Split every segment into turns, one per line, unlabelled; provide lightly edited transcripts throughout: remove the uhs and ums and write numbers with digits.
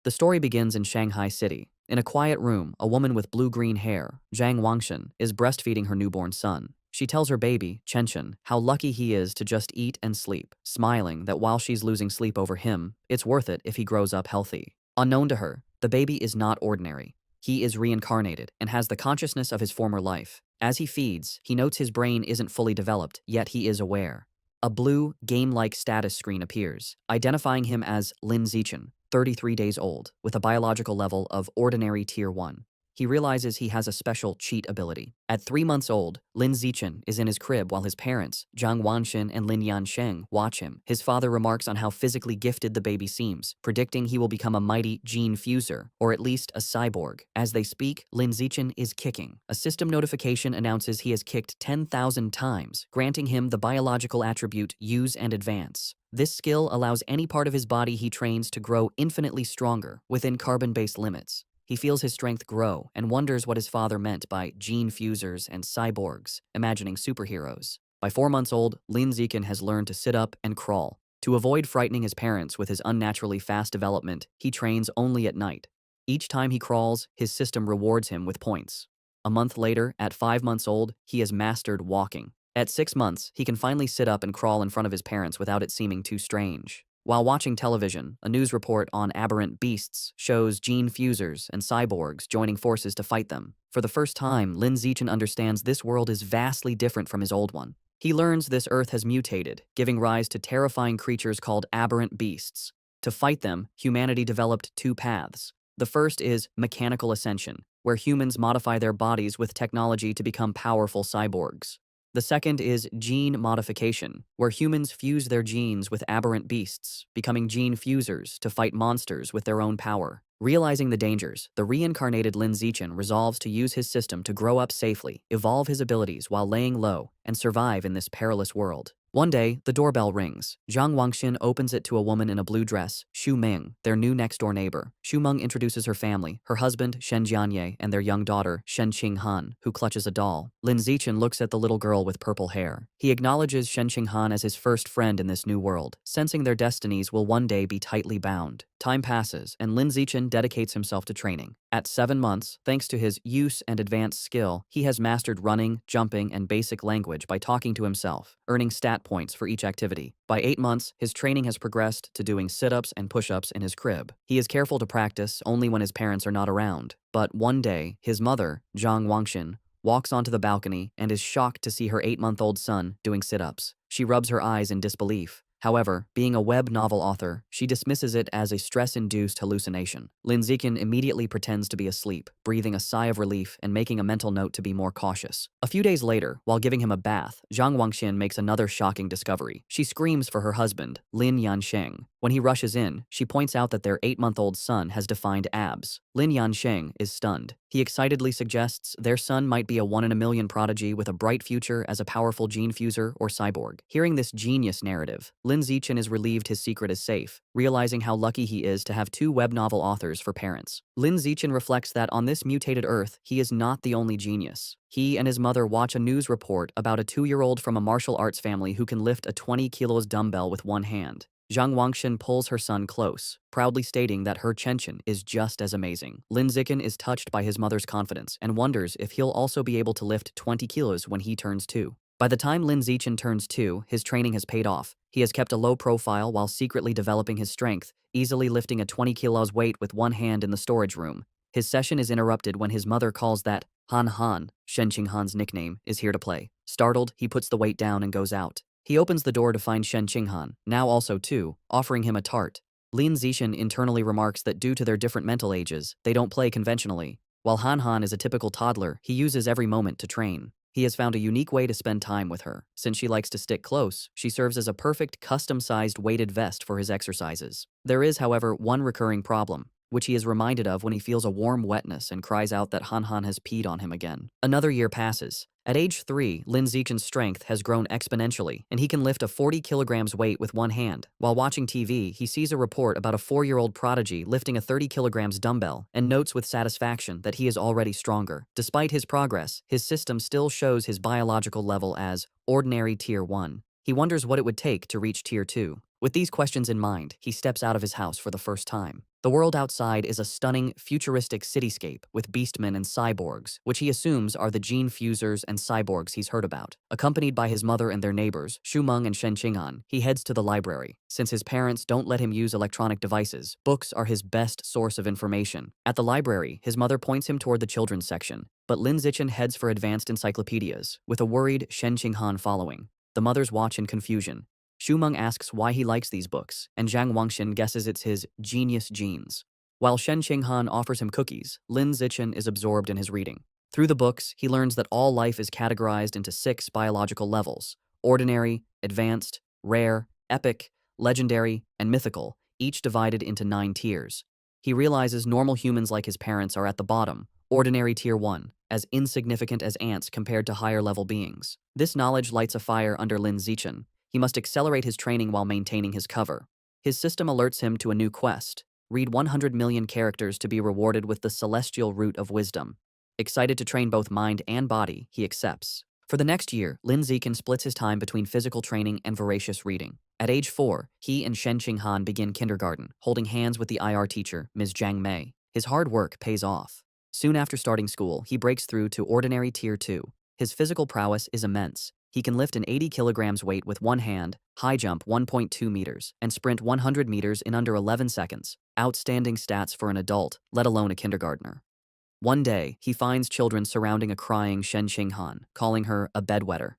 The story begins in Shanghai City. In a quiet room, a woman with blue-green hair, Zhang Wangshan, is breastfeeding her newborn son. She tells her baby, Chenchen, how lucky he is to just eat and sleep, smiling that while she's losing sleep over him, it's worth it if he grows up healthy. Unknown to her, the baby is not ordinary. He is reincarnated and has the consciousness of his former life. As he feeds, he notes his brain isn't fully developed, yet he is aware. A blue, game-like status screen appears, identifying him as Lin Zichen, 33 days old, with a biological level of ordinary Tier 1. He realizes he has a special cheat ability. At 3 months old, Lin Zichen is in his crib while his parents, Zhang Wanxin and Lin Yansheng, watch him. His father remarks on how physically gifted the baby seems, predicting he will become a mighty gene fuser, or at least a cyborg. As they speak, Lin Zichen is kicking. A system notification announces he has kicked 10,000 times, granting him the biological attribute Use and Advance. This skill allows any part of his body he trains to grow infinitely stronger within carbon-based limits. He feels his strength grow and wonders what his father meant by gene fusers and cyborgs, imagining superheroes. By 4 months old, Lin Zichen has learned to sit up and crawl. To avoid frightening his parents with his unnaturally fast development, he trains only at night. Each time he crawls, his system rewards him with points. A month later, at 5 months old, he has mastered walking. At 6 months, he can finally sit up and crawl in front of his parents without it seeming too strange. While watching television, a news report on aberrant beasts shows gene fusers and cyborgs joining forces to fight them. For the first time, Lin Zichen understands this world is vastly different from his old one. He learns this Earth has mutated, giving rise to terrifying creatures called aberrant beasts. To fight them, humanity developed 2 paths. The first is mechanical ascension, where humans modify their bodies with technology to become powerful cyborgs. The second is gene modification, where humans fuse their genes with aberrant beasts, becoming gene fusers to fight monsters with their own power. Realizing the dangers, the reincarnated Lin Zichen resolves to use his system to grow up safely, evolve his abilities while laying low, and survive in this perilous world. One day, the doorbell rings. Zhang Wangxin opens it to a woman in a blue dress, Xu Ming, their new next-door neighbor. Xu Meng introduces her family, her husband, Shen Jianye, and their young daughter, Shen Qinghan, who clutches a doll. Lin Zichen looks at the little girl with purple hair. He acknowledges Shen Qinghan as his first friend in this new world, sensing their destinies will one day be tightly bound. Time passes, and Lin Zichen dedicates himself to training. At 7 months, thanks to his use and advanced skill, he has mastered running, jumping, and basic language by talking to himself, earning stat points for each activity. By 8 months, his training has progressed to doing sit-ups and push-ups in his crib. He is careful to practice only when his parents are not around. But one day, his mother, Zhang Wangxin, walks onto the balcony and is shocked to see her 8-month-old son doing sit-ups. She rubs her eyes in disbelief. However, being a web novel author, she dismisses it as a stress-induced hallucination. Lin Zichen immediately pretends to be asleep, breathing a sigh of relief and making a mental note to be more cautious. A few days later, while giving him a bath, Zhang Wangxin makes another shocking discovery. She screams for her husband, Lin Yansheng. When he rushes in, she points out that their 8-month-old son has defined abs. Lin Yansheng is stunned. He excitedly suggests their son might be a 1-in-a-million prodigy with a bright future as a powerful gene fuser or cyborg. Hearing this genius narrative, Lin Zichen is relieved his secret is safe, realizing how lucky he is to have 2 web novel authors for parents. Lin Zichen reflects that on this mutated Earth, he is not the only genius. He and his mother watch a news report about a 2-year-old from a martial arts family who can lift a 20 kilos dumbbell with one hand. Zhang Wangxin pulls her son close, proudly stating that her Chenchen is just as amazing. Lin Zichen is touched by his mother's confidence and wonders if he'll also be able to lift 20 kilos when he turns 2. By the time Lin Zichen turns 2, his training has paid off. He has kept a low profile while secretly developing his strength, easily lifting a 20 kilos weight with one hand in the storage room. His session is interrupted when his mother calls that Han Han, Shen Qinghan's nickname, is here to play. Startled, he puts the weight down and goes out. He opens the door to find Shen Qinghan, now also 2, offering him a tart. Lin Zichen internally remarks that due to their different mental ages, they don't play conventionally. While Han Han is a typical toddler, he uses every moment to train. He has found a unique way to spend time with her. Since she likes to stick close, she serves as a perfect custom-sized weighted vest for his exercises. There is, however, one recurring problem, which he is reminded of when he feels a warm wetness and cries out that Han Han has peed on him again. Another year passes. At age 3, Lin Zichen's strength has grown exponentially, and he can lift a 40 kilograms weight with one hand. While watching TV, he sees a report about a 4-year-old prodigy lifting a 30 kilograms dumbbell and notes with satisfaction that he is already stronger. Despite his progress, his system still shows his biological level as ordinary Tier 1. He wonders what it would take to reach Tier 2. With these questions in mind, he steps out of his house for the first time. The world outside is a stunning, futuristic cityscape with beastmen and cyborgs, which he assumes are the gene fusers and cyborgs he's heard about. Accompanied by his mother and their neighbors, Shumeng and Shen Qinghan, he heads to the library. Since his parents don't let him use electronic devices, books are his best source of information. At the library, his mother points him toward the children's section, but Lin Zichen heads for advanced encyclopedias, with a worried Shen Qinghan following. The mothers watch in confusion. Shumeng asks why he likes these books, and Zhang Wangxin guesses it's his genius genes. While Shen Qinghan offers him cookies, Lin Zichen is absorbed in his reading. Through the books, he learns that all life is categorized into 6 biological levels: ordinary, advanced, rare, epic, legendary, and mythical, each divided into 9 tiers. He realizes normal humans like his parents are at the bottom, ordinary tier 1, as insignificant as ants compared to higher-level beings. This knowledge lights a fire under Lin Zichen. He must accelerate his training while maintaining his cover. His system alerts him to a new quest: read 100 million characters to be rewarded with the celestial root of wisdom. Excited to train both mind and body, he accepts. For the next year, Lin Zichen splits his time between physical training and voracious reading. At age 4, he and Shen Qinghan begin kindergarten, holding hands with the IR teacher, Ms. Zhang Mei. His hard work pays off. Soon after starting school, he breaks through to ordinary tier 2. His physical prowess is immense. He can lift an 80 kilograms weight with one hand, high jump 1.2 meters, and sprint 100 meters in under 11 seconds. Outstanding stats for an adult, let alone a kindergartner. One day, he finds children surrounding a crying Shen Qinghan, calling her a bedwetter.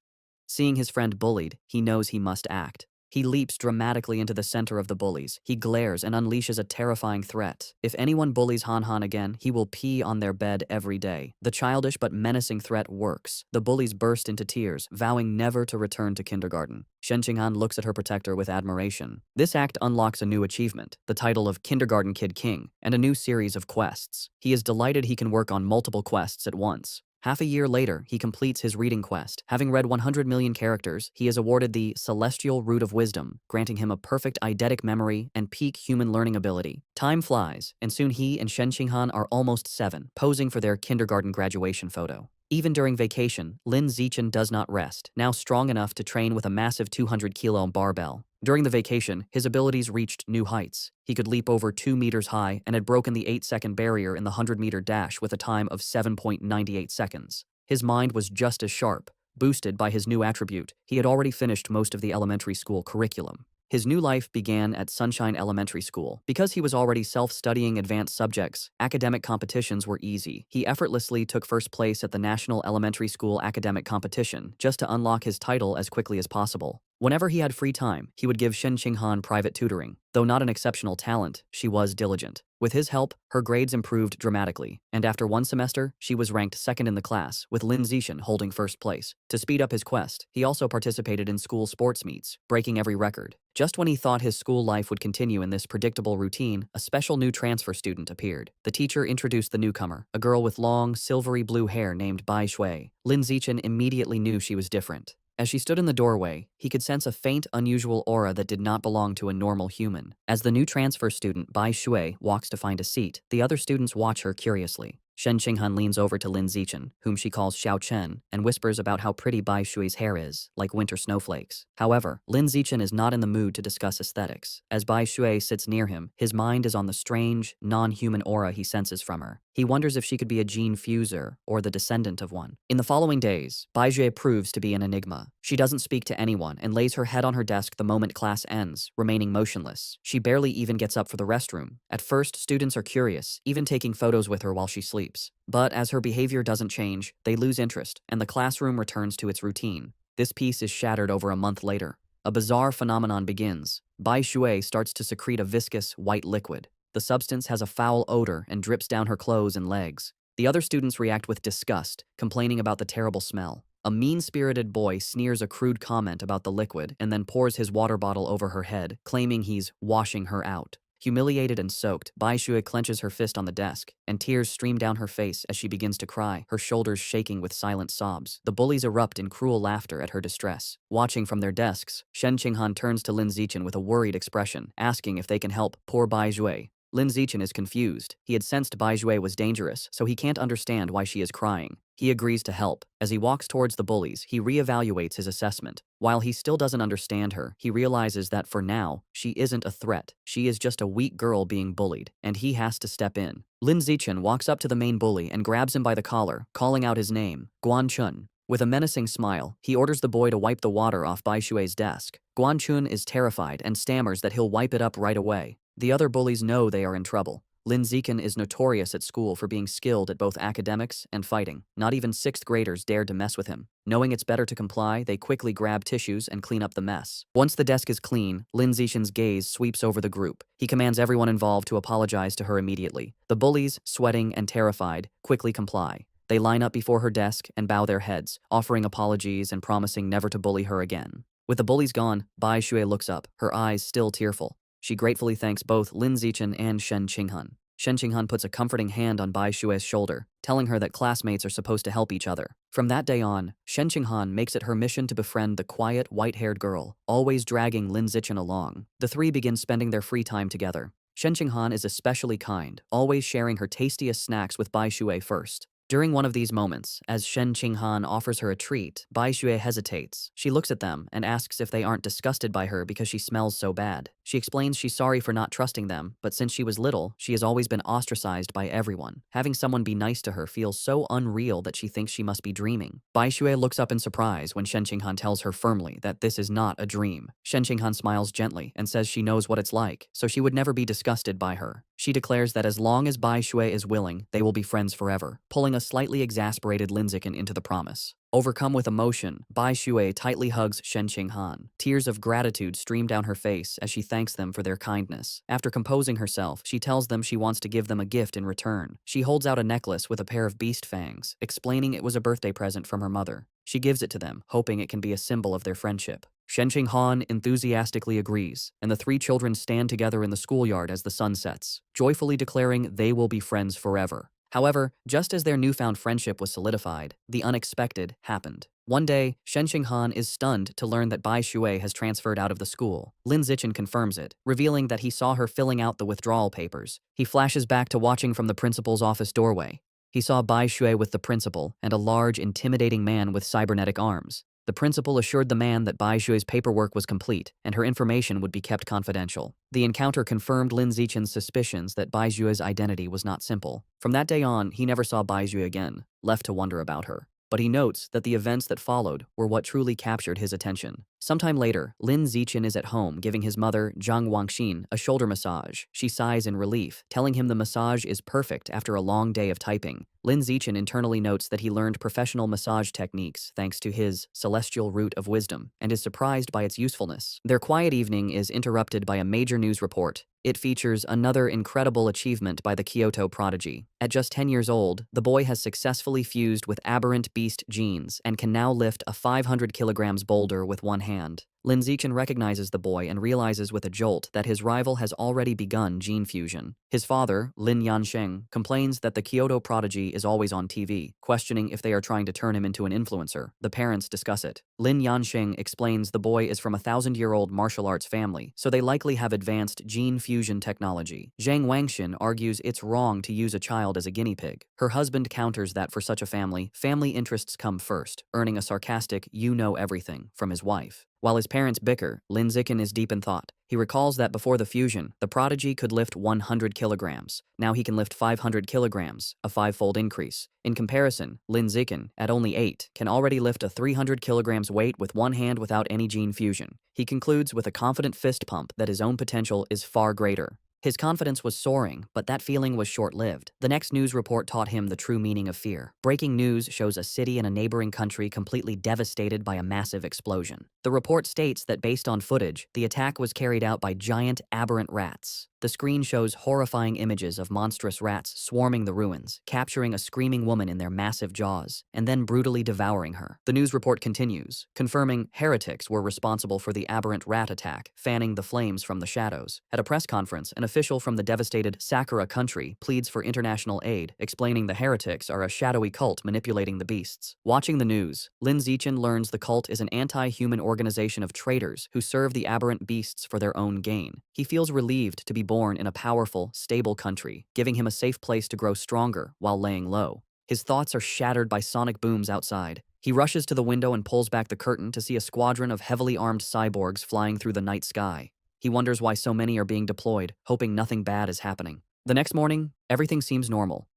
Seeing his friend bullied, he knows he must act. He leaps dramatically into the center of the bullies. He glares and unleashes a terrifying threat. If anyone bullies Han Han again, he will pee on their bed every day. The childish but menacing threat works. The bullies burst into tears, vowing never to return to kindergarten. Shen Qinghan looks at her protector with admiration. This act unlocks a new achievement, the title of Kindergarten Kid King, and a new series of quests. He is delighted he can work on multiple quests at once. Half a year later, he completes his reading quest. Having read 100 million characters, he is awarded the Celestial Root of Wisdom, granting him a perfect eidetic memory and peak human learning ability. Time flies, and soon he and Shen Qinghan are almost 7, posing for their kindergarten graduation photo. Even during vacation, Lin Zichen does not rest, now strong enough to train with a massive 200-kilo barbell. During the vacation, his abilities reached new heights. He could leap over 2 meters high and had broken the 8-second barrier in the 100-meter dash with a time of 7.98 seconds. His mind was just as sharp. Boosted by his new attribute, he had already finished most of the elementary school curriculum. His new life began at Sunshine Elementary School. Because he was already self-studying advanced subjects, academic competitions were easy. He effortlessly took first place at the National Elementary School Academic Competition, just to unlock his title as quickly as possible. Whenever he had free time, he would give Shen Qinghan private tutoring. Though not an exceptional talent, she was diligent. With his help, her grades improved dramatically, and after one semester, she was ranked second in the class, with Lin Zichen holding first place. To speed up his quest, he also participated in school sports meets, breaking every record. Just when he thought his school life would continue in this predictable routine, a special new transfer student appeared. The teacher introduced the newcomer, a girl with long, silvery blue hair named Bai Shui. Lin Zichen immediately knew she was different. As she stood in the doorway, he could sense a faint, unusual aura that did not belong to a normal human. As the new transfer student, Bai Shui, walks to find a seat, the other students watch her curiously. Shen Qinghan leans over to Lin Zichen, whom she calls Xiao Chen, and whispers about how pretty Bai Shui's hair is, like winter snowflakes. However, Lin Zichen is not in the mood to discuss aesthetics. As Bai Shui sits near him, his mind is on the strange, non-human aura he senses from her. He wonders if she could be a gene fuser or the descendant of one. In the following days, Bai Shui proves to be an enigma. She doesn't speak to anyone and lays her head on her desk the moment class ends, remaining motionless. She barely even gets up for the restroom. At first, students are curious, even taking photos with her while she sleeps. But as her behavior doesn't change, they lose interest, and the classroom returns to its routine. This peace is shattered over a month later. A bizarre phenomenon begins. Bai Shui starts to secrete a viscous, white liquid. The substance has a foul odor and drips down her clothes and legs. The other students react with disgust, complaining about the terrible smell. A mean-spirited boy sneers a crude comment about the liquid and then pours his water bottle over her head, claiming he's washing her out. Humiliated and soaked, Bai Shui clenches her fist on the desk, and tears stream down her face as she begins to cry, her shoulders shaking with silent sobs. The bullies erupt in cruel laughter at her distress. Watching from their desks, Shen Qinghan turns to Lin Zichen with a worried expression, asking if they can help poor Bai Shui. Lin Zichen is confused. He had sensed Bai Jue was dangerous, so he can't understand why she is crying. He agrees to help. As he walks towards the bullies, he reevaluates his assessment. While he still doesn't understand her, he realizes that for now, she isn't a threat. She is just a weak girl being bullied, and he has to step in. Lin Zichen walks up to the main bully and grabs him by the collar, calling out his name, Guan Chun. With a menacing smile, he orders the boy to wipe the water off Bai Shui's desk. Guan Chun is terrified and stammers that he'll wipe it up right away. The other bullies know they are in trouble. Lin Zichen is notorious at school for being skilled at both academics and fighting. Not even 6th graders dared to mess with him. Knowing it's better to comply, they quickly grab tissues and clean up the mess. Once the desk is clean, Lin Zichen's gaze sweeps over the group. He commands everyone involved to apologize to her immediately. The bullies, sweating and terrified, quickly comply. They line up before her desk and bow their heads, offering apologies and promising never to bully her again. With the bullies gone, Bai Xue looks up, her eyes still tearful. She gratefully thanks both Lin Zichen and Shen Qinghan. Shen Qinghan puts a comforting hand on Bai Xue's shoulder, telling her that classmates are supposed to help each other. From that day on, Shen Qinghan makes it her mission to befriend the quiet, white-haired girl, always dragging Lin Zichen along. The three begin spending their free time together. Shen Qinghan is especially kind, always sharing her tastiest snacks with Bai Xue first. During one of these moments, as Shen Qinghan offers her a treat, Bai Xue hesitates. She looks at them and asks if they aren't disgusted by her because she smells so bad. She explains she's sorry for not trusting them, but since she was little, she has always been ostracized by everyone. Having someone be nice to her feels so unreal that she thinks she must be dreaming. Bai Xue looks up in surprise when Shen Qinghan tells her firmly that this is not a dream. Shen Qinghan smiles gently and says she knows what it's like, so she would never be disgusted by her. She declares that as long as Bai Xue is willing, they will be friends forever, pulling a slightly exasperated Lin Zichen into the promise. Overcome with emotion, Bai Xue tightly hugs Shen Qinghan. Tears of gratitude stream down her face as she thanks them for their kindness. After composing herself, she tells them she wants to give them a gift in return. She holds out a necklace with a pair of beast fangs, explaining it was a birthday present from her mother. She gives it to them, hoping it can be a symbol of their friendship. Shen Qinghan enthusiastically agrees, and the three children stand together in the schoolyard as the sun sets, joyfully declaring they will be friends forever. However, just as their newfound friendship was solidified, the unexpected happened. One day, Shen Qinghan is stunned to learn that Bai Xue has transferred out of the school. Lin Zichen confirms it, revealing that he saw her filling out the withdrawal papers. He flashes back to watching from the principal's office doorway. He saw Bai Xue with the principal and a large, intimidating man with cybernetic arms. The principal assured the man that Bai Xue's paperwork was complete and her information would be kept confidential. The encounter confirmed Lin Zichen's suspicions that Bai Xue's identity was not simple. From that day on, he never saw Bai Xue again, left to wonder about her. But he notes that the events that followed were what truly captured his attention. Sometime later, Lin Zichen is at home giving his mother, Zhang Wangxin, a shoulder massage. She sighs in relief, telling him the massage is perfect after a long day of typing. Lin Zichen internally notes that he learned professional massage techniques thanks to his celestial root of wisdom and is surprised by its usefulness. Their quiet evening is interrupted by a major news report. It features another incredible achievement by the Kyoto prodigy. At just 10 years old, the boy has successfully fused with aberrant beast genes and can now lift a 500 kilograms boulder with one hand. Lin Zichen recognizes the boy and realizes with a jolt that his rival has already begun gene fusion. His father, Lin Yansheng, complains that the Kyoto prodigy is always on TV, questioning if they are trying to turn him into an influencer. The parents discuss it. Lin Yansheng explains the boy is from a 1,000-year-old martial arts family, so they likely have advanced gene fusion technology. Zhang Wangxin argues it's wrong to use a child as a guinea pig. Her husband counters that for such a family interests come first, earning a sarcastic "you know everything" from his wife. While his parents bicker, Lin Zichen is deep in thought. He recalls that before the fusion, the prodigy could lift 100 kilograms. Now he can lift 500 kilograms, a 5-fold increase. In comparison, Lin Zichen, at only 8, can already lift a 300 kilograms weight with one hand without any gene fusion. He concludes with a confident fist pump that his own potential is far greater. His confidence was soaring, but that feeling was short-lived. The next news report taught him the true meaning of fear. Breaking news shows a city in a neighboring country completely devastated by a massive explosion. The report states that based on footage, the attack was carried out by giant, aberrant rats. The screen shows horrifying images of monstrous rats swarming the ruins, capturing a screaming woman in their massive jaws, and then brutally devouring her. The news report continues, confirming heretics were responsible for the aberrant rat attack, fanning the flames from the shadows. At a press conference, an official from the devastated Sakura country pleads for international aid, explaining the heretics are a shadowy cult manipulating the beasts. Watching the news, Lin Zichen learns the cult is an anti-human organization of traitors who serve the aberrant beasts for their own gain. He feels relieved to be born born in a powerful, stable country, giving him a safe place to grow stronger while laying low. His thoughts are shattered by sonic booms outside. He rushes to the window and pulls back the curtain to see a squadron of heavily armed cyborgs flying through the night sky. He wonders why so many are being deployed, hoping nothing bad is happening. The next morning, everything seems normal.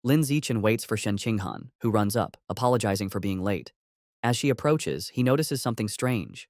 Lin Zichen waits for Shen Qinghan, who runs up, apologizing for being late. As she approaches, he notices something strange.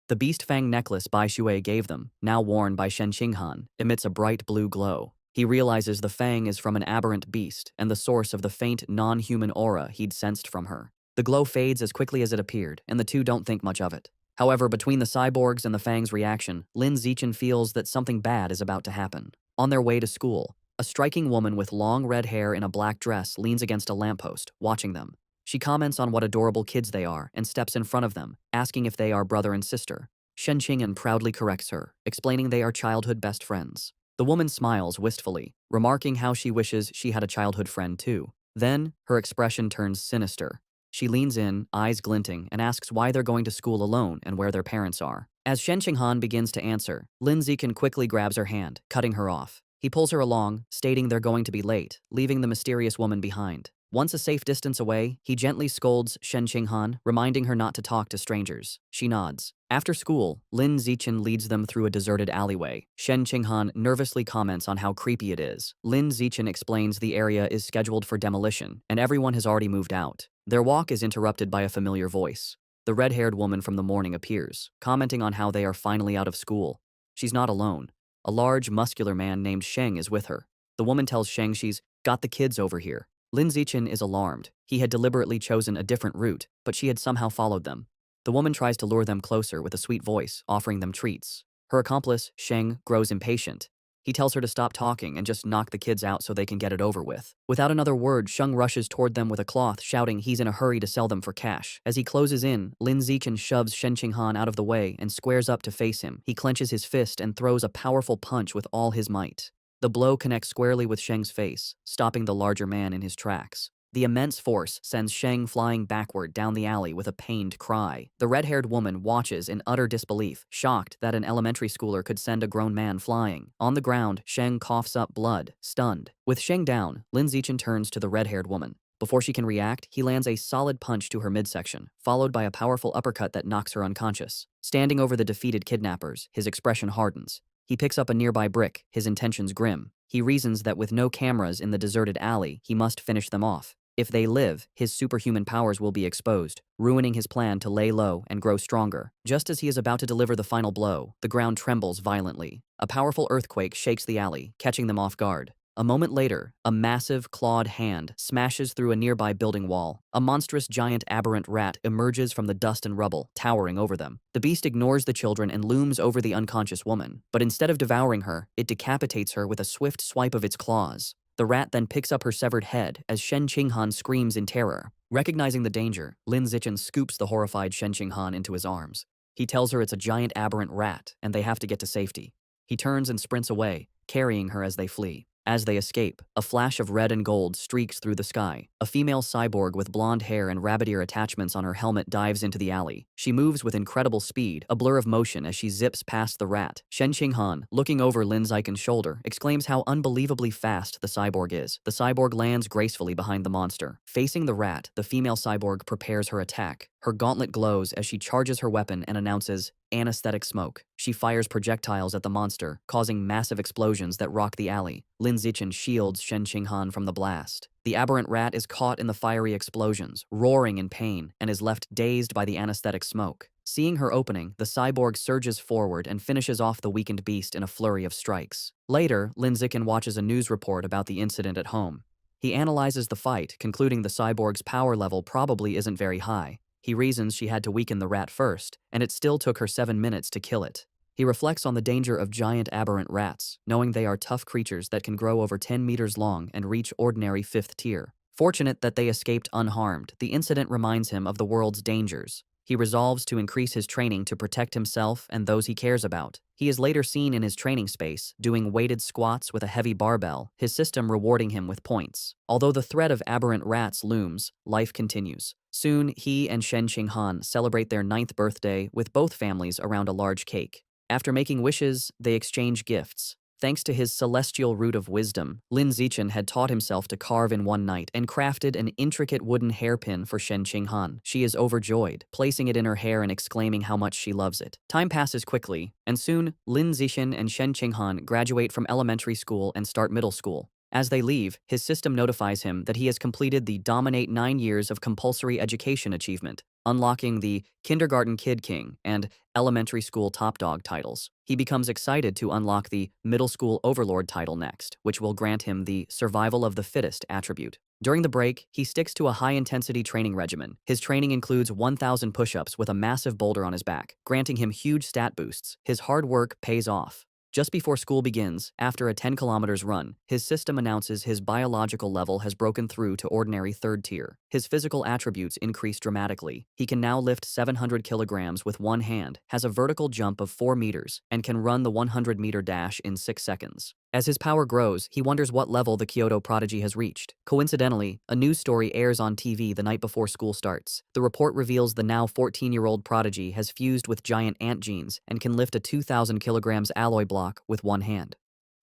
The beast fang necklace Bai Shui gave them, now worn by Shen Qinghan, emits a bright blue glow. He realizes the fang is from an aberrant beast and the source of the faint, non-human aura he'd sensed from her. The glow fades as quickly as it appeared, and the two don't think much of it. However, between the cyborgs and the fang's reaction, Lin Zichen feels that something bad is about to happen. On their way to school, a striking woman with long red hair in a black dress leans against a lamppost, watching them. She comments on what adorable kids they are and steps in front of them, asking if they are brother and sister. Shen Qinghan proudly corrects her, explaining they are childhood best friends. The woman smiles wistfully, remarking how she wishes she had a childhood friend too. Then, her expression turns sinister. She leans in, eyes glinting, and asks why they're going to school alone and where their parents are. As Shen Qinghan begins to answer, Lin Zichen quickly grabs her hand, cutting her off. He pulls her along, stating they're going to be late, leaving the mysterious woman behind. Once a safe distance away, he gently scolds Shen Qinghan, reminding her not to talk to strangers. She nods. After school, Lin Zichen leads them through a deserted alleyway. Shen Qinghan nervously comments on how creepy it is. Lin Zichen explains the area is scheduled for demolition, and everyone has already moved out. Their walk is interrupted by a familiar voice. The red-haired woman from the morning appears, commenting on how they are finally out of school. She's not alone. A large, muscular man named Sheng is with her. The woman tells Sheng she's got the kids over here. Lin Zichen is alarmed. He had deliberately chosen a different route, but she had somehow followed them. The woman tries to lure them closer with a sweet voice, offering them treats. Her accomplice, Sheng, grows impatient. He tells her to stop talking and just knock the kids out so they can get it over with. Without another word, Sheng rushes toward them with a cloth, shouting he's in a hurry to sell them for cash. As he closes in, Lin Zichen shoves Shen Qinghan out of the way and squares up to face him. He clenches his fist and throws a powerful punch with all his might. The blow connects squarely with Sheng's face, stopping the larger man in his tracks. The immense force sends Sheng flying backward down the alley with a pained cry. The red-haired woman watches in utter disbelief, shocked that an elementary schooler could send a grown man flying. On the ground, Sheng coughs up blood, stunned. With Sheng down, Lin Zichen turns to the red-haired woman. Before she can react, he lands a solid punch to her midsection, followed by a powerful uppercut that knocks her unconscious. Standing over the defeated kidnappers, his expression hardens. He picks up a nearby brick, his intentions grim. He reasons that with no cameras in the deserted alley, he must finish them off. If they live, his superhuman powers will be exposed, ruining his plan to lay low and grow stronger. Just as he is about to deliver the final blow, the ground trembles violently. A powerful earthquake shakes the alley, catching them off guard. A moment later, a massive, clawed hand smashes through a nearby building wall. A monstrous giant aberrant rat emerges from the dust and rubble, towering over them. The beast ignores the children and looms over the unconscious woman, but instead of devouring her, it decapitates her with a swift swipe of its claws. The rat then picks up her severed head as Shen Qinghan screams in terror. Recognizing the danger, Lin Zichen scoops the horrified Shen Qinghan into his arms. He tells her it's a giant aberrant rat and they have to get to safety. He turns and sprints away, carrying her as they flee. As they escape, a flash of red and gold streaks through the sky. A female cyborg with blonde hair and rabbit ear attachments on her helmet dives into the alley. She moves with incredible speed, a blur of motion as she zips past the rat. Shen Qinghan, looking over Lin Zichen's shoulder, exclaims how unbelievably fast the cyborg is. The cyborg lands gracefully behind the monster. Facing the rat, the female cyborg prepares her attack. Her gauntlet glows as she charges her weapon and announces, anesthetic smoke. She fires projectiles at the monster, causing massive explosions that rock the alley. Lin Zichen shields Shen Qinghan from the blast. The aberrant rat is caught in the fiery explosions, roaring in pain, and is left dazed by the anesthetic smoke. Seeing her opening, the cyborg surges forward and finishes off the weakened beast in a flurry of strikes. Later, Lin Zichen watches a news report about the incident at home. He analyzes the fight, concluding the cyborg's power level probably isn't very high. He reasons she had to weaken the rat first, and it still took her 7 minutes to kill it. He reflects on the danger of giant aberrant rats, knowing they are tough creatures that can grow over 10 meters long and reach ordinary 5th tier. Fortunate that they escaped unharmed, the incident reminds him of the world's dangers. He resolves to increase his training to protect himself and those he cares about. He is later seen in his training space, doing weighted squats with a heavy barbell, his system rewarding him with points. Although the threat of aberrant rats looms, life continues. Soon, he and Shen Qinghan celebrate their 9th birthday with both families around a large cake. After making wishes, they exchange gifts. Thanks to his celestial root of wisdom, Lin Zichen had taught himself to carve in one night and crafted an intricate wooden hairpin for Shen Qinghan. She is overjoyed, placing it in her hair and exclaiming how much she loves it. Time passes quickly, and soon, Lin Zichen and Shen Qinghan graduate from elementary school and start middle school. As they leave, his system notifies him that he has completed the Dominate 9 years of compulsory education achievement, unlocking the Kindergarten Kid King and Elementary School Top Dog titles. He becomes excited to unlock the Middle School Overlord title next, which will grant him the Survival of the Fittest attribute. During the break, he sticks to a high-intensity training regimen. His training includes 1,000 push-ups with a massive boulder on his back, granting him huge stat boosts. His hard work pays off. Just before school begins, after a 10 kilometers run, his system announces his biological level has broken through to ordinary 3rd tier. His physical attributes increase dramatically. He can now lift 700 kilograms with one hand, has a vertical jump of 4 meters, and can run the 100-meter dash in 6 seconds. As his power grows, he wonders what level the Kyoto prodigy has reached. Coincidentally, a news story airs on TV the night before school starts. The report reveals the now 14-year-old prodigy has fused with giant ant genes and can lift a 2,000 kilograms alloy block with one hand.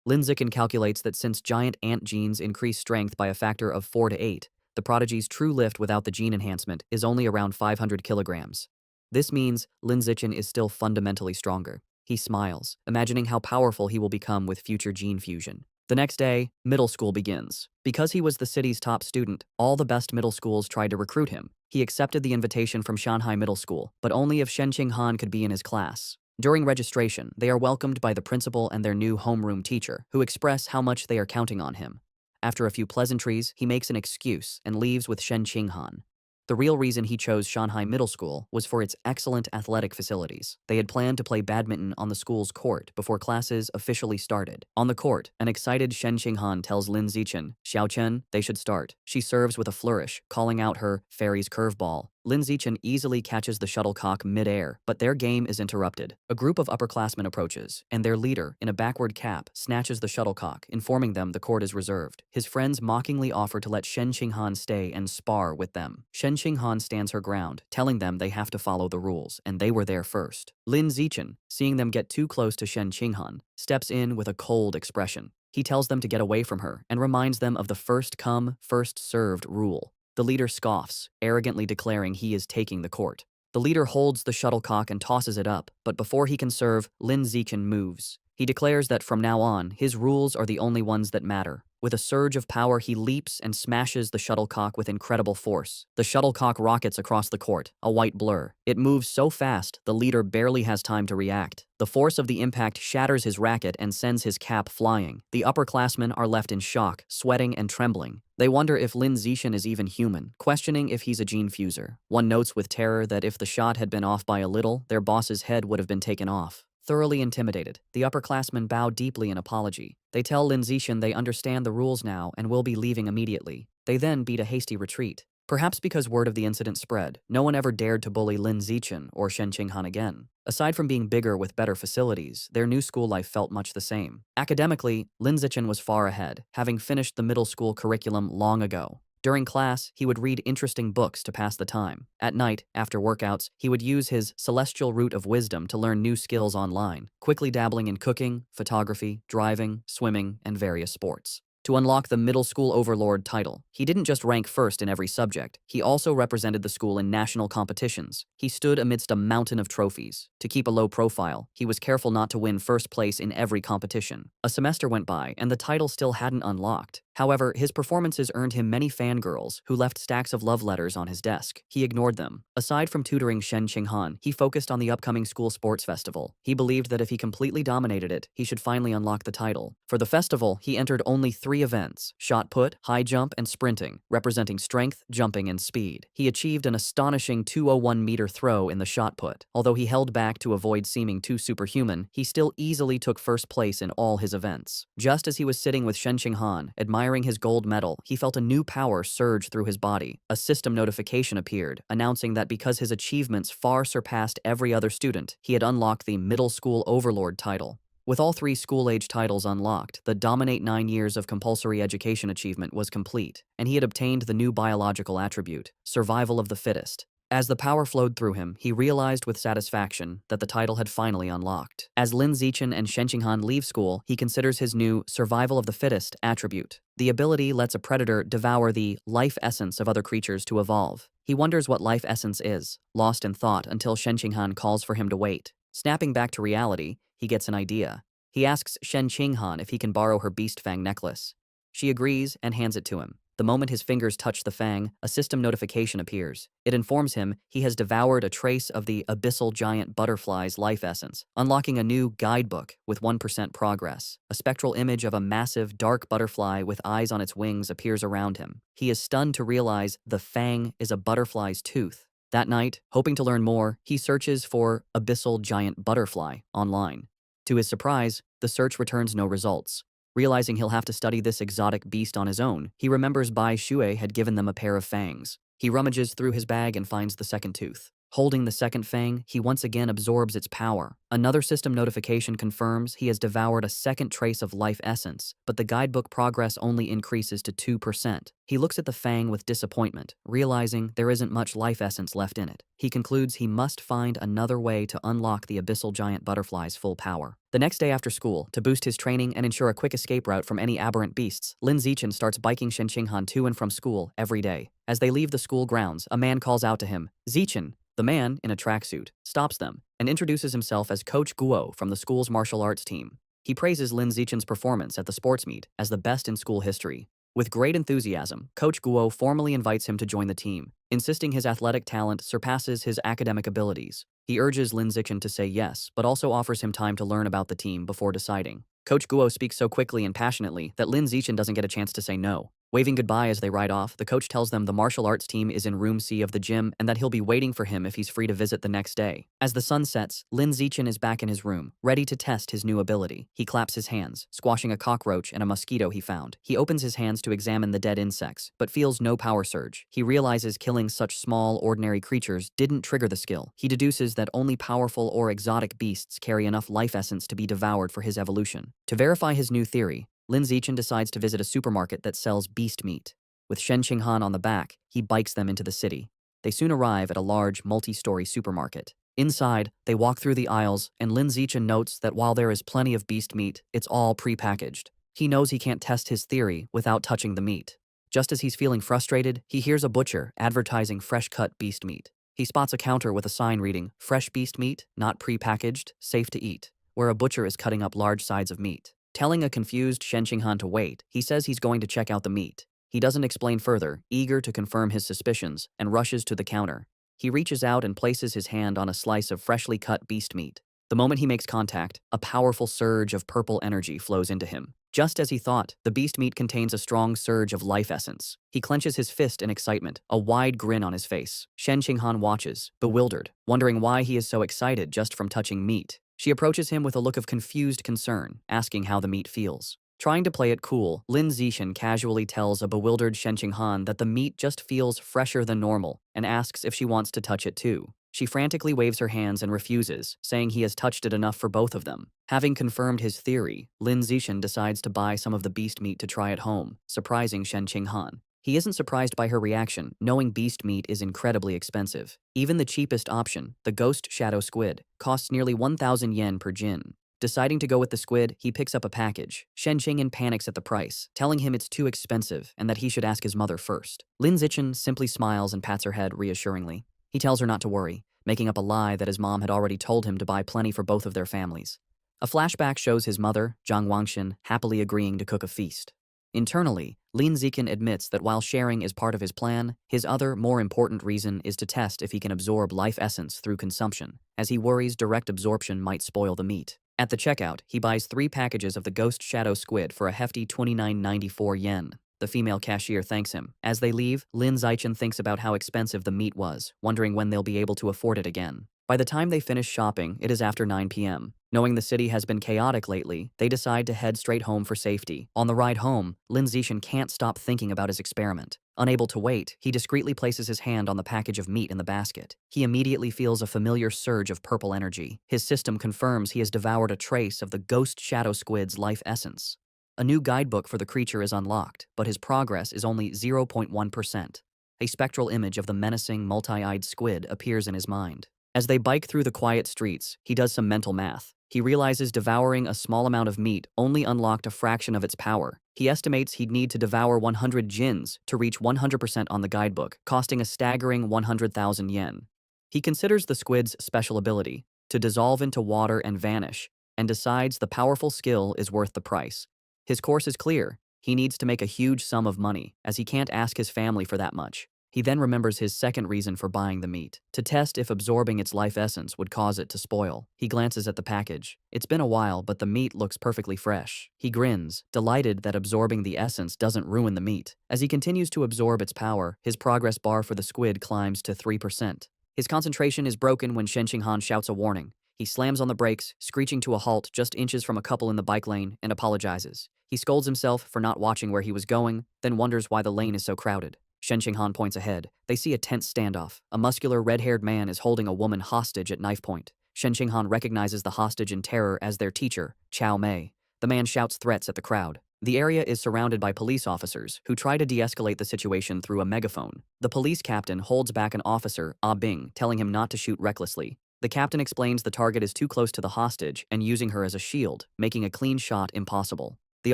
Lin Zichen calculates that since giant ant genes increase strength by a factor of 4 to 8, the prodigy's true lift without the gene enhancement is only around 500 kilograms. This means Lin Zichen is still fundamentally stronger. He smiles, imagining how powerful he will become with future gene fusion. The next day, middle school begins. Because he was the city's top student, all the best middle schools tried to recruit him. He accepted the invitation from Shanghai Middle School, but only if Shen Qinghan could be in his class. During registration, they are welcomed by the principal and their new homeroom teacher, who express how much they are counting on him. After a few pleasantries, he makes an excuse and leaves with Shen Qinghan. The real reason he chose Shanghai Middle School was for its excellent athletic facilities. They had planned to play badminton on the school's court before classes officially started. On the court, an excited Shen Qinghan tells Lin Zichen, Xiaochen, they should start. She serves with a flourish, calling out her fairy's curveball. Lin Zichen easily catches the shuttlecock mid-air, but their game is interrupted. A group of upperclassmen approaches, and their leader, in a backward cap, snatches the shuttlecock, informing them the court is reserved. His friends mockingly offer to let Shen Qinghan stay and spar with them. Shen Qinghan stands her ground, telling them they have to follow the rules, and they were there first. Lin Zichen, seeing them get too close to Shen Qinghan, steps in with a cold expression. He tells them to get away from her and reminds them of the first come, first served rule. The leader scoffs, arrogantly declaring he is taking the court. The leader holds the shuttlecock and tosses it up, but before he can serve, Lin Zichen moves. He declares that from now on, his rules are the only ones that matter. With a surge of power, he leaps and smashes the shuttlecock with incredible force. The shuttlecock rockets across the court, a white blur. It moves so fast, the leader barely has time to react. The force of the impact shatters his racket and sends his cap flying. The upperclassmen are left in shock, sweating and trembling. They wonder if Lin Zichen is even human, questioning if he's a gene fuser. One notes with terror that if the shot had been off by a little, their boss's head would have been taken off. Thoroughly intimidated, the upperclassmen bow deeply in apology. They tell Lin Zichen they understand the rules now and will be leaving immediately. They then beat a hasty retreat. Perhaps because word of the incident spread, no one ever dared to bully Lin Zichen or Shen Qinghan again. Aside from being bigger with better facilities, their new school life felt much the same. Academically, Lin Zichen was far ahead, having finished the middle school curriculum long ago. During class, he would read interesting books to pass the time. At night, after workouts, he would use his celestial root of wisdom to learn new skills online, quickly dabbling in cooking, photography, driving, swimming, and various sports. To unlock the Middle School Overlord title, he didn't just rank first in every subject, he also represented the school in national competitions. He stood amidst a mountain of trophies. To keep a low profile, he was careful not to win first place in every competition. A semester went by, and the title still hadn't unlocked. However, his performances earned him many fangirls who left stacks of love letters on his desk. He ignored them. Aside from tutoring Shen Qinghan, he focused on the upcoming school sports festival. He believed that if he completely dominated it, he should finally unlock the title. For the festival, he entered only 3 events: shot put, high jump, and sprinting, representing strength, jumping, and speed. He achieved an astonishing 201-meter throw in the shot put. Although he held back to avoid seeming too superhuman, he still easily took first place in all his events. Just as he was sitting with Shen Qinghan, admiring his gold medal, he felt a new power surge through his body. A system notification appeared, announcing that because his achievements far surpassed every other student, he had unlocked the Middle School Overlord title. With all 3 school-age titles unlocked, the Dominate 9 years of compulsory education achievement was complete, and he had obtained the new biological attribute, Survival of the Fittest. As the power flowed through him, he realized with satisfaction that the title had finally unlocked. As Lin Zichen and Shen Qinghan leave school, he considers his new survival of the fittest attribute. The ability lets a predator devour the life essence of other creatures to evolve. He wonders what life essence is, lost in thought until Shen Qinghan calls for him to wait. Snapping back to reality, he gets an idea. He asks Shen Qinghan if he can borrow her beast fang necklace. She agrees and hands it to him. The moment his fingers touch the fang, a system notification appears. It informs him he has devoured a trace of the abyssal giant butterfly's life essence, unlocking a new guidebook with 1% progress. A spectral image of a massive, dark butterfly with eyes on its wings appears around him. He is stunned to realize the fang is a butterfly's tooth. That night, hoping to learn more, he searches for abyssal giant butterfly online. To his surprise, the search returns no results. Realizing he'll have to study this exotic beast on his own, he remembers Bai Shui had given them a pair of fangs. He rummages through his bag and finds the second tooth. Holding the second fang, he once again absorbs its power. Another system notification confirms he has devoured a second trace of life essence, but the guidebook progress only increases to 2%. He looks at the fang with disappointment, realizing there isn't much life essence left in it. He concludes he must find another way to unlock the abyssal giant butterfly's full power. The next day after school, to boost his training and ensure a quick escape route from any aberrant beasts, Lin Zichen starts biking Shen Qinghan to and from school every day. As they leave the school grounds, a man calls out to him, "Zichen." The man, in a tracksuit, stops them and introduces himself as Coach Guo from the school's martial arts team. He praises Lin Zichen's performance at the sports meet as the best in school history. With great enthusiasm, Coach Guo formally invites him to join the team, insisting his athletic talent surpasses his academic abilities. He urges Lin Zichen to say yes, but also offers him time to learn about the team before deciding. Coach Guo speaks so quickly and passionately that Lin Zichen doesn't get a chance to say no. Waving goodbye as they ride off, the coach tells them the martial arts team is in room C of the gym and that he'll be waiting for him if he's free to visit the next day. As the sun sets, Lin Zichen is back in his room, ready to test his new ability. He claps his hands, squashing a cockroach and a mosquito he found. He opens his hands to examine the dead insects, but feels no power surge. He realizes killing such small, ordinary creatures didn't trigger the skill. He deduces that only powerful or exotic beasts carry enough life essence to be devoured for his evolution. To verify his new theory, Lin Zichen decides to visit a supermarket that sells beast meat. With Shen Qinghan on the back, he bikes them into the city. They soon arrive at a large, multi-story supermarket. Inside, they walk through the aisles, and Lin Zichen notes that while there is plenty of beast meat, it's all pre-packaged. He knows he can't test his theory without touching the meat. Just as he's feeling frustrated, he hears a butcher advertising fresh-cut beast meat. He spots a counter with a sign reading, "Fresh beast meat, not pre-packaged, safe to eat," where a butcher is cutting up large sides of meat. Telling a confused Shen Qinghan to wait, he says he's going to check out the meat. He doesn't explain further, eager to confirm his suspicions, and rushes to the counter. He reaches out and places his hand on a slice of freshly cut beast meat. The moment he makes contact, a powerful surge of purple energy flows into him. Just as he thought, the beast meat contains a strong surge of life essence. He clenches his fist in excitement, a wide grin on his face. Shen Qinghan watches, bewildered, wondering why he is so excited just from touching meat. She approaches him with a look of confused concern, asking how the meat feels. Trying to play it cool, Lin Zichen casually tells a bewildered Shen Qinghan that the meat just feels fresher than normal and asks if she wants to touch it too. She frantically waves her hands and refuses, saying he has touched it enough for both of them. Having confirmed his theory, Lin Zichen decides to buy some of the beast meat to try at home, surprising Shen Qinghan. He isn't surprised by her reaction, knowing beast meat is incredibly expensive. Even the cheapest option, the ghost shadow squid, costs nearly 1,000 yen per jin. Deciding to go with the squid, he picks up a package. Shen Qinghan panics at the price, telling him it's too expensive and that he should ask his mother first. Lin Zichen simply smiles and pats her head reassuringly. He tells her not to worry, making up a lie that his mom had already told him to buy plenty for both of their families. A flashback shows his mother, Zhang Wangshan, happily agreeing to cook a feast. Internally, Lin Zichen admits that while sharing is part of his plan, his other, more important reason is to test if he can absorb life essence through consumption, as he worries direct absorption might spoil the meat. At the checkout, he buys 3 packages of the ghost shadow squid for a hefty 29.94 yen. The female cashier thanks him. As they leave, Lin Zichen thinks about how expensive the meat was, wondering when they'll be able to afford it again. By the time they finish shopping, it is after 9 p.m. Knowing the city has been chaotic lately, they decide to head straight home for safety. On the ride home, Lin Zichen can't stop thinking about his experiment. Unable to wait, he discreetly places his hand on the package of meat in the basket. He immediately feels a familiar surge of purple energy. His system confirms he has devoured a trace of the ghost shadow squid's life essence. A new guidebook for the creature is unlocked, but his progress is only 0.1%. A spectral image of the menacing, multi-eyed squid appears in his mind. As they bike through the quiet streets, he does some mental math. He realizes devouring a small amount of meat only unlocked a fraction of its power. He estimates he'd need to devour 100 jins to reach 100% on the guidebook, costing a staggering 100,000 yen. He considers the squid's special ability, to dissolve into water and vanish, and decides the powerful skill is worth the price. His course is clear. He needs to make a huge sum of money, as he can't ask his family for that much. He then remembers his second reason for buying the meat, to test if absorbing its life essence would cause it to spoil. He glances at the package. It's been a while, but the meat looks perfectly fresh. He grins, delighted that absorbing the essence doesn't ruin the meat. As he continues to absorb its power, his progress bar for the squid climbs to 3%. His concentration is broken when Shen Qinghan shouts a warning. He slams on the brakes, screeching to a halt just inches from a couple in the bike lane, and apologizes. He scolds himself for not watching where he was going, then wonders why the lane is so crowded. Shen Qinghan points ahead. They see a tense standoff. A muscular, red-haired man is holding a woman hostage at knife point. Shen Qinghan recognizes the hostage in terror as their teacher, Chow Mei. The man shouts threats at the crowd. The area is surrounded by police officers, who try to de-escalate the situation through a megaphone. The police captain holds back an officer, Ah Bing, telling him not to shoot recklessly. The captain explains the target is too close to the hostage and using her as a shield, making a clean shot impossible. The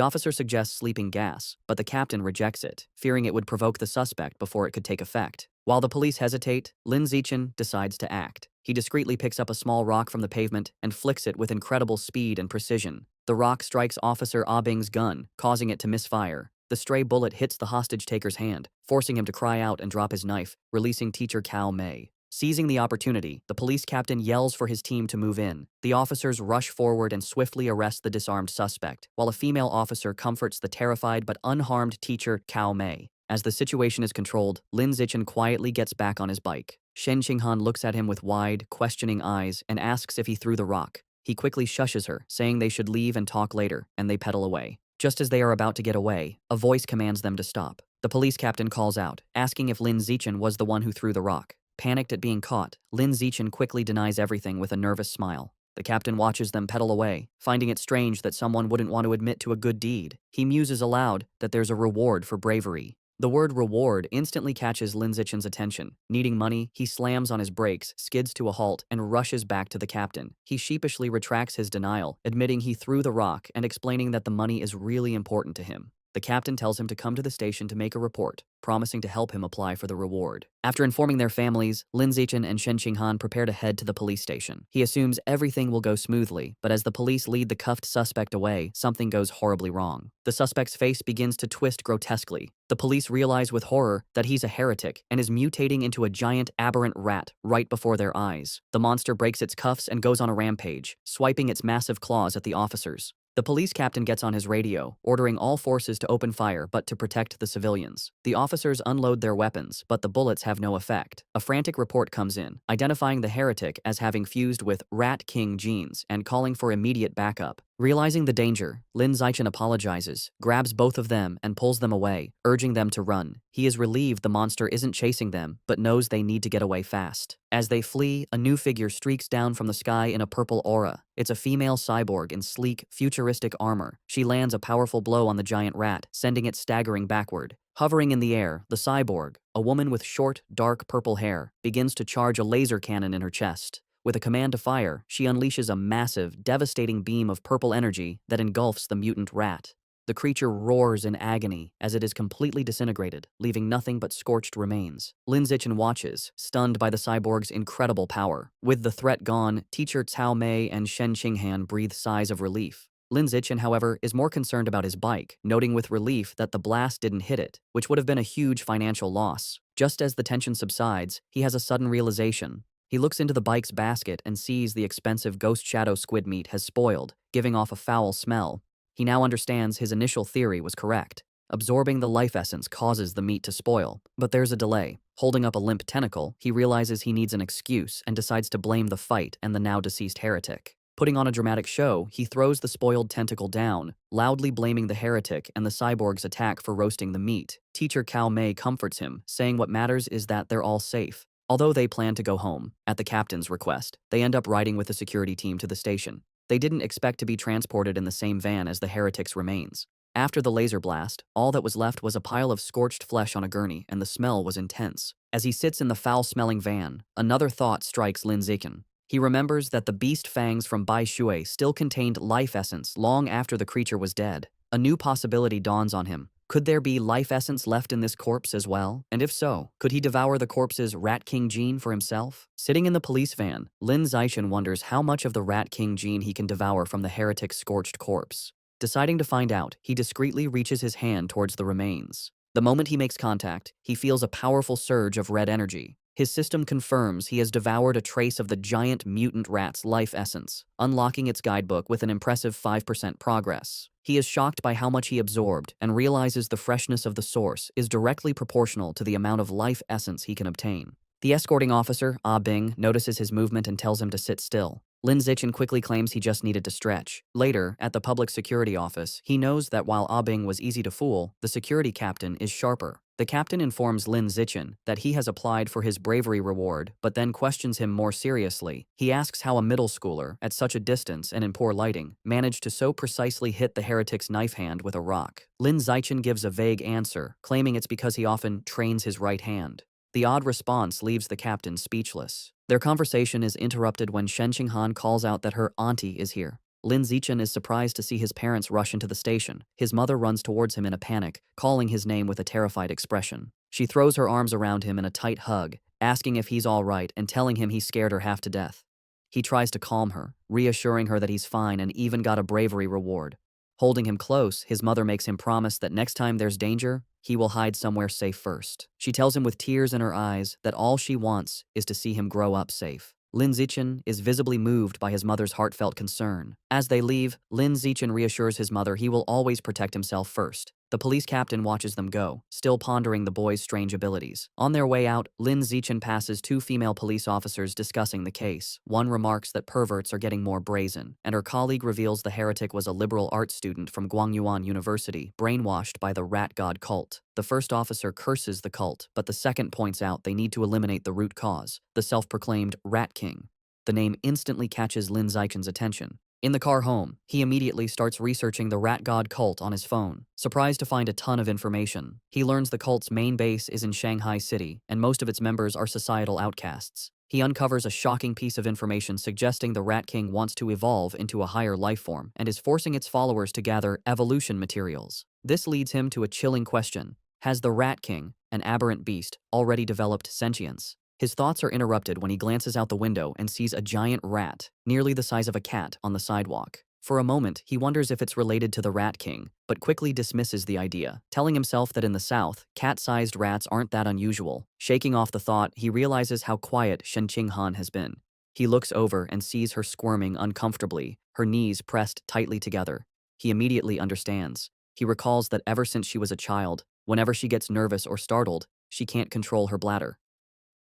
officer suggests sleeping gas, but the captain rejects it, fearing it would provoke the suspect before it could take effect. While the police hesitate, Lin Zichen decides to act. He discreetly picks up a small rock from the pavement and flicks it with incredible speed and precision. The rock strikes Officer Ah Bing's gun, causing it to misfire. The stray bullet hits the hostage-taker's hand, forcing him to cry out and drop his knife, releasing teacher Chow Mei. Seizing the opportunity, the police captain yells for his team to move in. The officers rush forward and swiftly arrest the disarmed suspect, while a female officer comforts the terrified but unharmed teacher Chow Mei. As the situation is controlled, Lin Zichen quietly gets back on his bike. Shen Qinghan looks at him with wide, questioning eyes and asks if he threw the rock. He quickly shushes her, saying they should leave and talk later, and they pedal away. Just as they are about to get away, a voice commands them to stop. The police captain calls out, asking if Lin Zichen was the one who threw the rock. Panicked at being caught, Lin Zichen quickly denies everything with a nervous smile. The captain watches them pedal away, finding it strange that someone wouldn't want to admit to a good deed. He muses aloud that there's a reward for bravery. The word reward instantly catches Lin Zichen's attention. Needing money, he slams on his brakes, skids to a halt, and rushes back to the captain. He sheepishly retracts his denial, admitting he threw the rock and explaining that the money is really important to him. The captain tells him to come to the station to make a report, promising to help him apply for the reward. After informing their families, Lin Zichen and Shen Qinghan prepare to head to the police station. He assumes everything will go smoothly, but as the police lead the cuffed suspect away, something goes horribly wrong. The suspect's face begins to twist grotesquely. The police realize with horror that he's a heretic and is mutating into a giant aberrant rat right before their eyes. The monster breaks its cuffs and goes on a rampage, swiping its massive claws at the officers. The police captain gets on his radio, ordering all forces to open fire but to protect the civilians. The officers unload their weapons, but the bullets have no effect. A frantic report comes in, identifying the heretic as having fused with Rat King genes and calling for immediate backup. Realizing the danger, Lin Zichen apologizes, grabs both of them and pulls them away, urging them to run. He is relieved the monster isn't chasing them, but knows they need to get away fast. As they flee, a new figure streaks down from the sky in a purple aura. It's a female cyborg in sleek, futuristic armor. She lands a powerful blow on the giant rat, sending it staggering backward. Hovering in the air, the cyborg, a woman with short, dark purple hair, begins to charge a laser cannon in her chest. With a command to fire, she unleashes a massive, devastating beam of purple energy that engulfs the mutant rat. The creature roars in agony as it is completely disintegrated, leaving nothing but scorched remains. Lin Zichen watches, stunned by the cyborg's incredible power. With the threat gone, teacher Cao Mei and Shen Qinghan breathe sighs of relief. Lin Zichen, however, is more concerned about his bike, noting with relief that the blast didn't hit it, which would have been a huge financial loss. Just as the tension subsides, he has a sudden realization. He looks into the bike's basket and sees the expensive ghost shadow squid meat has spoiled, giving off a foul smell. He now understands his initial theory was correct. Absorbing the life essence causes the meat to spoil, but there's a delay. Holding up a limp tentacle, he realizes he needs an excuse and decides to blame the fight and the now-deceased heretic. Putting on a dramatic show, he throws the spoiled tentacle down, loudly blaming the heretic and the cyborg's attack for roasting the meat. Teacher Cao Mei comforts him, saying what matters is that they're all safe. Although they plan to go home, at the captain's request, they end up riding with the security team to the station. They didn't expect to be transported in the same van as the heretic's remains. After the laser blast, all that was left was a pile of scorched flesh on a gurney, and the smell was intense. As he sits in the foul-smelling van, another thought strikes Lin Zichen. He remembers that the beast fangs from Bai Shui still contained life essence long after the creature was dead. A new possibility dawns on him. Could there be life essence left in this corpse as well? And if so, could he devour the corpse's Rat King gene for himself? Sitting in the police van, Lin Zichen wonders how much of the Rat King gene he can devour from the heretic's scorched corpse. Deciding to find out, he discreetly reaches his hand towards the remains. The moment he makes contact, he feels a powerful surge of red energy. His system confirms he has devoured a trace of the giant mutant rat's life essence, unlocking its guidebook with an impressive 5% progress. He is shocked by how much he absorbed and realizes the freshness of the source is directly proportional to the amount of life essence he can obtain. The escorting officer, Ah Bing, notices his movement and tells him to sit still. Lin Zichen quickly claims he just needed to stretch. Later, at the public security office, he knows that while Ah Bing was easy to fool, the security captain is sharper. The captain informs Lin Zichen that he has applied for his bravery reward, but then questions him more seriously. He asks how a middle schooler, at such a distance and in poor lighting, managed to so precisely hit the heretic's knife hand with a rock. Lin Zichen gives a vague answer, claiming it's because he often trains his right hand. The odd response leaves the captain speechless. Their conversation is interrupted when Shen Qinghan calls out that her auntie is here. Lin Zichen is surprised to see his parents rush into the station. His mother runs towards him in a panic, calling his name with a terrified expression. She throws her arms around him in a tight hug, asking if he's all right and telling him he scared her half to death. He tries to calm her, reassuring her that he's fine and even got a bravery reward. Holding him close, his mother makes him promise that next time there's danger, he will hide somewhere safe first. She tells him with tears in her eyes that all she wants is to see him grow up safe. Lin Zichen is visibly moved by his mother's heartfelt concern. As they leave, Lin Zichen reassures his mother he will always protect himself first. The police captain watches them go, still pondering the boy's strange abilities. On their way out, Lin Zichen passes two female police officers discussing the case. One remarks that perverts are getting more brazen, and her colleague reveals the heretic was a liberal arts student from Guangyuan University, brainwashed by the rat god cult. The first officer curses the cult, but the second points out they need to eliminate the root cause, the self-proclaimed Rat King. The name instantly catches Lin Zichen's attention. In the car home, he immediately starts researching the rat god cult on his phone. Surprised to find a ton of information, he learns the cult's main base is in Shanghai City, and most of its members are societal outcasts. He uncovers a shocking piece of information suggesting the Rat King wants to evolve into a higher life form and is forcing its followers to gather evolution materials. This leads him to a chilling question. Has the Rat King, an aberrant beast, already developed sentience? His thoughts are interrupted when he glances out the window and sees a giant rat, nearly the size of a cat, on the sidewalk. For a moment, he wonders if it's related to the Rat King, but quickly dismisses the idea, telling himself that in the South, cat-sized rats aren't that unusual. Shaking off the thought, he realizes how quiet Shen Qinghan has been. He looks over and sees her squirming uncomfortably, her knees pressed tightly together. He immediately understands. He recalls that ever since she was a child, whenever she gets nervous or startled, she can't control her bladder.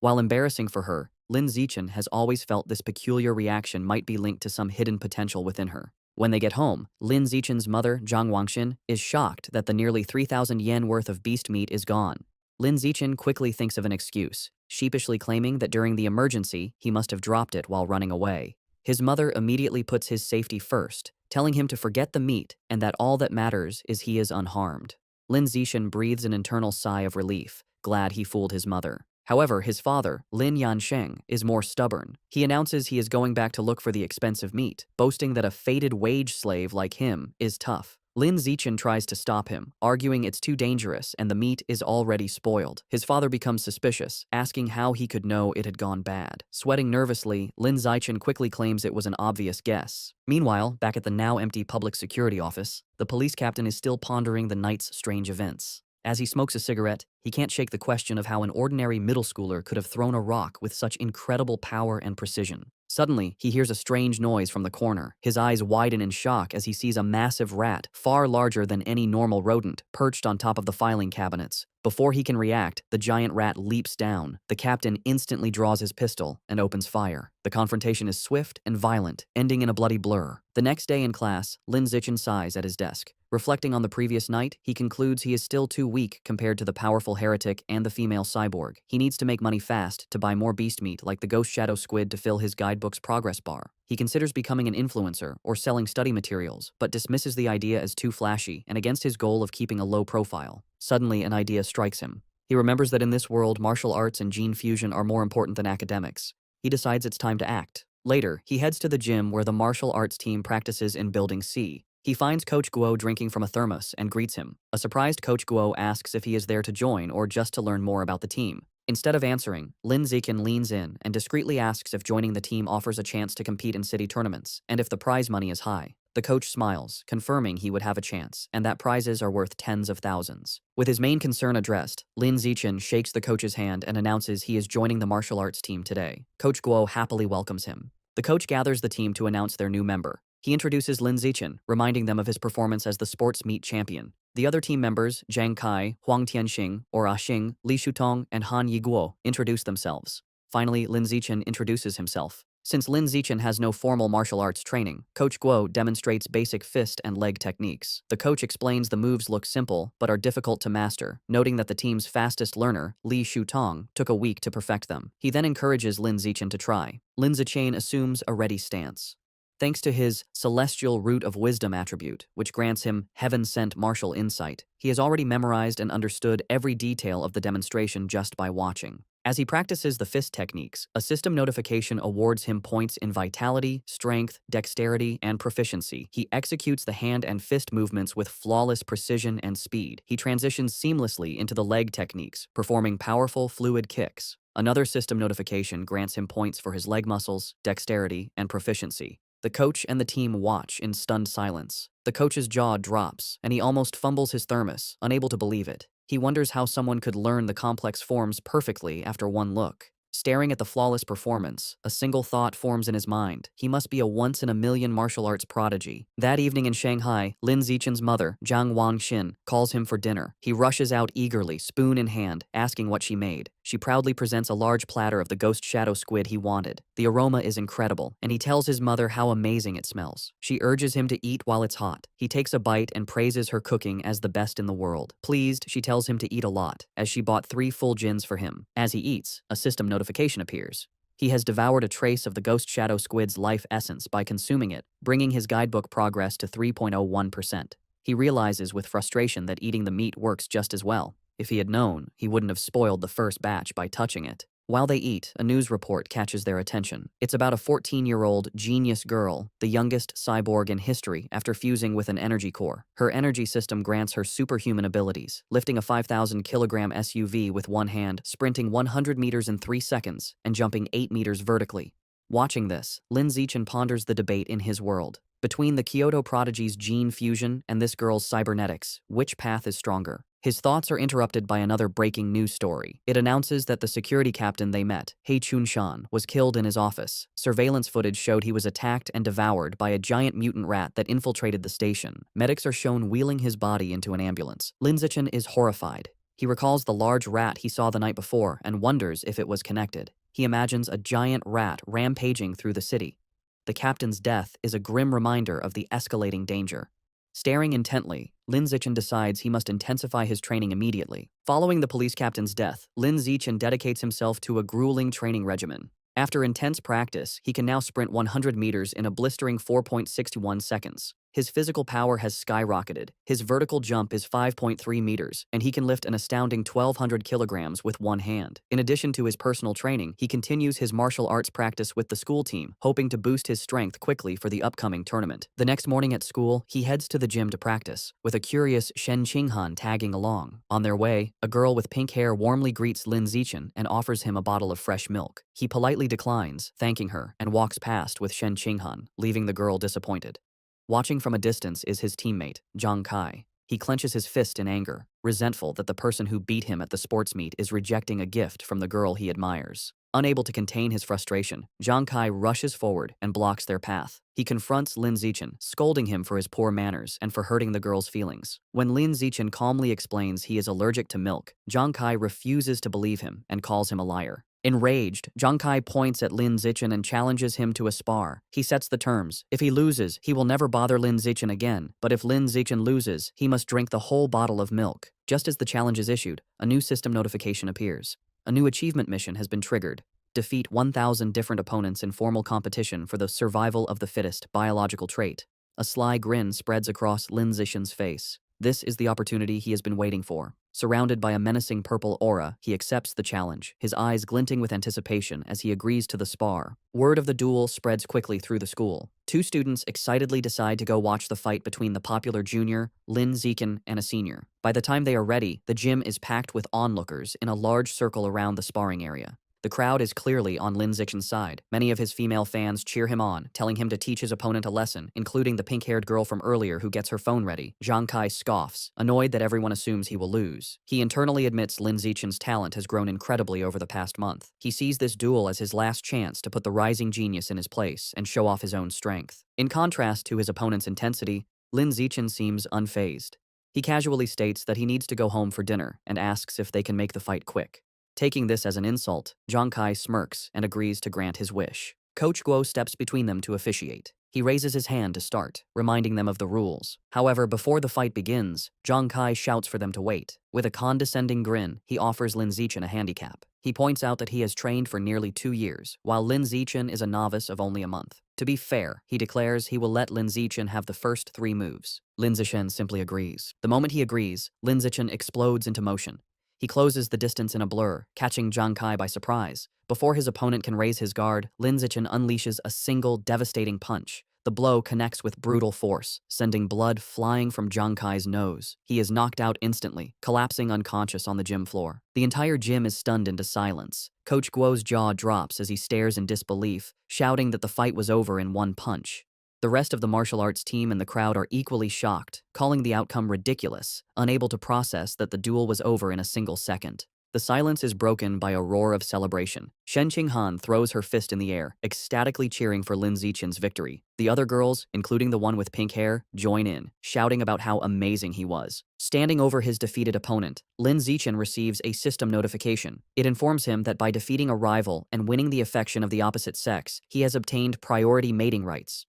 While embarrassing for her, Lin Zichen has always felt this peculiar reaction might be linked to some hidden potential within her. When they get home, Lin Zichen's mother, Zhang Wangxin, is shocked that the nearly 3,000 yen worth of beast meat is gone. Lin Zichen quickly thinks of an excuse, sheepishly claiming that during the emergency, he must have dropped it while running away. His mother immediately puts his safety first, telling him to forget the meat and that all that matters is he is unharmed. Lin Zichen breathes an internal sigh of relief, glad he fooled his mother. However, his father, Lin Yansheng, is more stubborn. He announces he is going back to look for the expensive meat, boasting that a fated wage slave like him is tough. Lin Zichen tries to stop him, arguing it's too dangerous and the meat is already spoiled. His father becomes suspicious, asking how he could know it had gone bad. Sweating nervously, Lin Zichen quickly claims it was an obvious guess. Meanwhile, back at the now empty public security office, the police captain is still pondering the night's strange events. As he smokes a cigarette, he can't shake the question of how an ordinary middle schooler could have thrown a rock with such incredible power and precision. Suddenly, he hears a strange noise from the corner. His eyes widen in shock as he sees a massive rat, far larger than any normal rodent, perched on top of the filing cabinets. Before he can react, the giant rat leaps down. The captain instantly draws his pistol and opens fire. The confrontation is swift and violent, ending in a bloody blur. The next day in class, Lin Zichen sighs at his desk. Reflecting on the previous night, he concludes he is still too weak compared to the powerful heretic and the female cyborg. He needs to make money fast to buy more beast meat like the ghost shadow squid to fill his guidebook's progress bar. He considers becoming an influencer or selling study materials, but dismisses the idea as too flashy and against his goal of keeping a low profile. Suddenly, an idea strikes him. He remembers that in this world, martial arts and gene fusion are more important than academics. He decides it's time to act. Later, he heads to the gym where the martial arts team practices in Building C. He finds Coach Guo drinking from a thermos and greets him. A surprised Coach Guo asks if he is there to join or just to learn more about the team. Instead of answering, Lin Zichen leans in and discreetly asks if joining the team offers a chance to compete in city tournaments, and if the prize money is high. The coach smiles, confirming he would have a chance, and that prizes are worth tens of thousands. With his main concern addressed, Lin Zichen shakes the coach's hand and announces he is joining the martial arts team today. Coach Guo happily welcomes him. The coach gathers the team to announce their new member. He introduces Lin Zichen, reminding them of his performance as the sports meet champion. The other team members, Zhang Kai, Huang Tianxing, or Ah Xing, Li Shutong, and Han Yiguo, introduce themselves. Finally, Lin Zichen introduces himself. Since Lin Zichen has no formal martial arts training, Coach Guo demonstrates basic fist and leg techniques. The coach explains the moves look simple, but are difficult to master, noting that the team's fastest learner, Li Shutong, took a week to perfect them. He then encourages Lin Zichen to try. Lin Zichen assumes a ready stance. Thanks to his celestial root of wisdom attribute, which grants him heaven-sent martial insight, he has already memorized and understood every detail of the demonstration just by watching. As he practices the fist techniques, a system notification awards him points in vitality, strength, dexterity, and proficiency. He executes the hand and fist movements with flawless precision and speed. He transitions seamlessly into the leg techniques, performing powerful, fluid kicks. Another system notification grants him points for his leg muscles, dexterity, and proficiency. The coach and the team watch in stunned silence. The coach's jaw drops, and he almost fumbles his thermos, unable to believe it. He wonders how someone could learn the complex forms perfectly after one look. Staring at the flawless performance, a single thought forms in his mind. He must be a once-in-a-million martial arts prodigy. That evening in Shanghai, Lin Zichen's mother, Zhang Wangxin, calls him for dinner. He rushes out eagerly, spoon in hand, asking what she made. She proudly presents a large platter of the ghost shadow squid he wanted. The aroma is incredible, and he tells his mother how amazing it smells. She urges him to eat while it's hot. He takes a bite and praises her cooking as the best in the world. Pleased, she tells him to eat a lot, as she bought 3 full gins for him. As he eats, a system notification appears. He has devoured a trace of the ghost shadow squid's life essence by consuming it, bringing his guidebook progress to 3.01%. He realizes with frustration that eating the meat works just as well. If he had known, he wouldn't have spoiled the first batch by touching it. While they eat, a news report catches their attention. It's about a 14-year-old genius girl, the youngest cyborg in history after fusing with an energy core. Her energy system grants her superhuman abilities, lifting a 5,000-kilogram SUV with one hand, sprinting 100 meters in 3 seconds, and jumping 8 meters vertically. Watching this, Lin Zichen ponders the debate in his world. Between the Kyoto prodigy's gene fusion and this girl's cybernetics, which path is stronger? His thoughts are interrupted by another breaking news story. It announces that the security captain they met, He Chun-shan, was killed in his office. Surveillance footage showed he was attacked and devoured by a giant mutant rat that infiltrated the station. Medics are shown wheeling his body into an ambulance. Lin Zichen is horrified. He recalls the large rat he saw the night before and wonders if it was connected. He imagines a giant rat rampaging through the city. The captain's death is a grim reminder of the escalating danger. Staring intently, Lin Zichen decides he must intensify his training immediately. Following the police captain's death, Lin Zichen dedicates himself to a grueling training regimen. After intense practice, he can now sprint 100 meters in a blistering 4.61 seconds. His physical power has skyrocketed. His vertical jump is 5.3 meters, and he can lift an astounding 1,200 kilograms with one hand. In addition to his personal training, he continues his martial arts practice with the school team, hoping to boost his strength quickly for the upcoming tournament. The next morning at school, he heads to the gym to practice, with a curious Shen Qinghan tagging along. On their way, a girl with pink hair warmly greets Lin Zichen and offers him a bottle of fresh milk. He politely declines, thanking her, and walks past with Shen Qinghan, leaving the girl disappointed. Watching from a distance is his teammate, Zhang Kai. He clenches his fist in anger, resentful that the person who beat him at the sports meet is rejecting a gift from the girl he admires. Unable to contain his frustration, Zhang Kai rushes forward and blocks their path. He confronts Lin Zichen, scolding him for his poor manners and for hurting the girl's feelings. When Lin Zichen calmly explains he is allergic to milk, Zhang Kai refuses to believe him and calls him a liar. Enraged, Zhang Kai points at Lin Zichen and challenges him to a spar. He sets the terms. If he loses, he will never bother Lin Zichen again, but if Lin Zichen loses, he must drink the whole bottle of milk. Just as the challenge is issued, a new system notification appears. A new achievement mission has been triggered. Defeat 1,000 different opponents in formal competition for the survival of the fittest biological trait. A sly grin spreads across Lin Zichen's face. This is the opportunity he has been waiting for. Surrounded by a menacing purple aura, he accepts the challenge, his eyes glinting with anticipation as he agrees to the spar. Word of the duel spreads quickly through the school. Two students excitedly decide to go watch the fight between the popular junior, Lin Zichen, and a senior. By the time they are ready, the gym is packed with onlookers in a large circle around the sparring area. The crowd is clearly on Lin Zichen's side. Many of his female fans cheer him on, telling him to teach his opponent a lesson, including the pink-haired girl from earlier who gets her phone ready. Zhang Kai scoffs, annoyed that everyone assumes he will lose. He internally admits Lin Zichen's talent has grown incredibly over the past month. He sees this duel as his last chance to put the rising genius in his place and show off his own strength. In contrast to his opponent's intensity, Lin Zichen seems unfazed. He casually states that he needs to go home for dinner and asks if they can make the fight quick. Taking this as an insult, Zhang Kai smirks and agrees to grant his wish. Coach Guo steps between them to officiate. He raises his hand to start, reminding them of the rules. However, before the fight begins, Zhang Kai shouts for them to wait. With a condescending grin, he offers Lin Zichen a handicap. He points out that he has trained for nearly 2 years, while Lin Zichen is a novice of only a month. To be fair, he declares he will let Lin Zichen have the first 3 moves. Lin Zichen simply agrees. The moment he agrees, Lin Zichen explodes into motion. He closes the distance in a blur, catching Zhang Kai by surprise. Before his opponent can raise his guard, Lin Zichen unleashes a single devastating punch. The blow connects with brutal force, sending blood flying from Zhang Kai's nose. He is knocked out instantly, collapsing unconscious on the gym floor. The entire gym is stunned into silence. Coach Guo's jaw drops as he stares in disbelief, shouting that the fight was over in one punch. The rest of the martial arts team and the crowd are equally shocked, calling the outcome ridiculous, unable to process that the duel was over in a single second. The silence is broken by a roar of celebration. Shen Qinghan throws her fist in the air, ecstatically cheering for Lin Zichen's victory. The other girls, including the one with pink hair, join in, shouting about how amazing he was. Standing over his defeated opponent, Lin Zichen receives a system notification. It informs him that by defeating a rival and winning the affection of the opposite sex, he has obtained priority mating rights.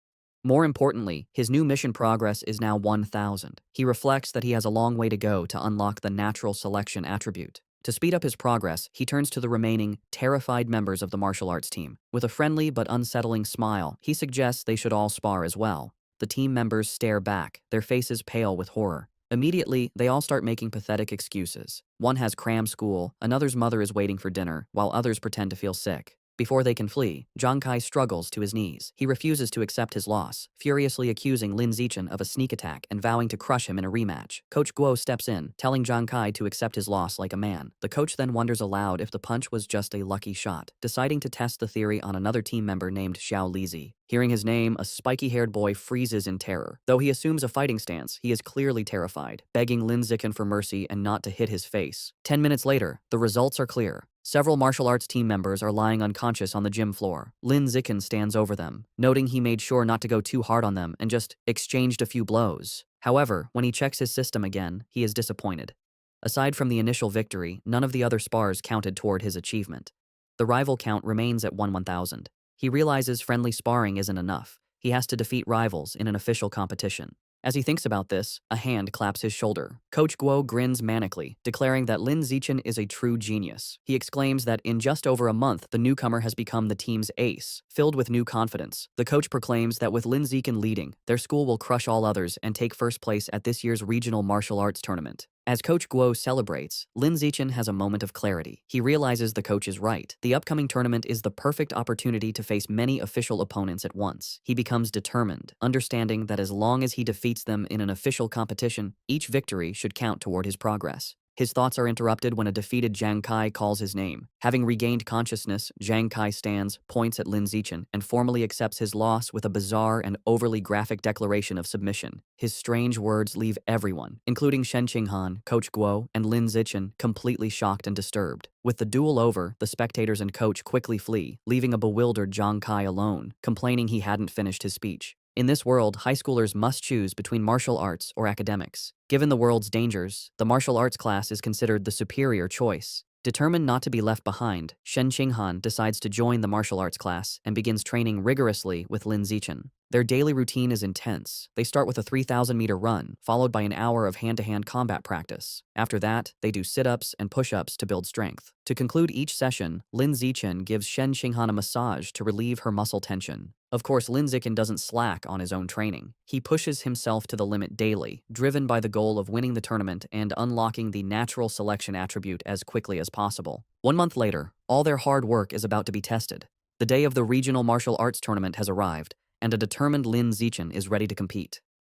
More importantly, his new mission progress is now 1,000. He reflects that he has a long way to go to unlock the natural selection attribute. To speed up his progress, he turns to the remaining, terrified members of the martial arts team. With a friendly but unsettling smile, he suggests they should all spar as well. The team members stare back, their faces pale with horror. Immediately, they all start making pathetic excuses. One has cram school, another's mother is waiting for dinner, while others pretend to feel sick. Before they can flee, Zhang Kai struggles to his knees. He refuses to accept his loss, furiously accusing Lin Zichen of a sneak attack and vowing to crush him in a rematch. Coach Guo steps in, telling Zhang Kai to accept his loss like a man. The coach then wonders aloud if the punch was just a lucky shot, deciding to test the theory on another team member named Xiao Lizi. Hearing his name, a spiky-haired boy freezes in terror. Though he assumes a fighting stance, he is clearly terrified, begging Lin Zichen for mercy and not to hit his face. 10 minutes later, the results are clear. Several martial arts team members are lying unconscious on the gym floor. Lin Zichen stands over them, noting he made sure not to go too hard on them and just exchanged a few blows. However, when he checks his system again, he is disappointed. Aside from the initial victory, none of the other spars counted toward his achievement. The rival count remains at 1,000. He realizes friendly sparring isn't enough. He has to defeat rivals in an official competition. As he thinks about this, a hand claps his shoulder. Coach Guo grins manically, declaring that Lin Zichen is a true genius. He exclaims that in just over a month, the newcomer has become the team's ace. Filled with new confidence, the coach proclaims that with Lin Zichen leading, their school will crush all others and take first place at this year's regional martial arts tournament. As Coach Guo celebrates, Lin Zichen has a moment of clarity. He realizes the coach is right. The upcoming tournament is the perfect opportunity to face many official opponents at once. He becomes determined, understanding that as long as he defeats them in an official competition, each victory should count toward his progress. His thoughts are interrupted when a defeated Zhang Kai calls his name. Having regained consciousness, Zhang Kai stands, points at Lin Zichen, and formally accepts his loss with a bizarre and overly graphic declaration of submission. His strange words leave everyone, including Shen Qinghan, Coach Guo, and Lin Zichen, completely shocked and disturbed. With the duel over, the spectators and coach quickly flee, leaving a bewildered Zhang Kai alone, complaining he hadn't finished his speech. In this world, high schoolers must choose between martial arts or academics. Given the world's dangers, the martial arts class is considered the superior choice. Determined not to be left behind, Shen Qinghan decides to join the martial arts class and begins training rigorously with Lin Zichen. Their daily routine is intense. They start with a 3,000-meter run, followed by an hour of hand-to-hand combat practice. After that, they do sit-ups and push-ups to build strength. To conclude each session, Lin Zichen gives Shen Qinghan a massage to relieve her muscle tension. Of course, Lin Zichen doesn't slack on his own training. He pushes himself to the limit daily, driven by the goal of winning the tournament and unlocking the natural selection attribute as quickly as possible. 1 month later, all their hard work is about to be tested. The day of the regional martial arts tournament has arrived, and a determined Lin Zichen is ready to compete.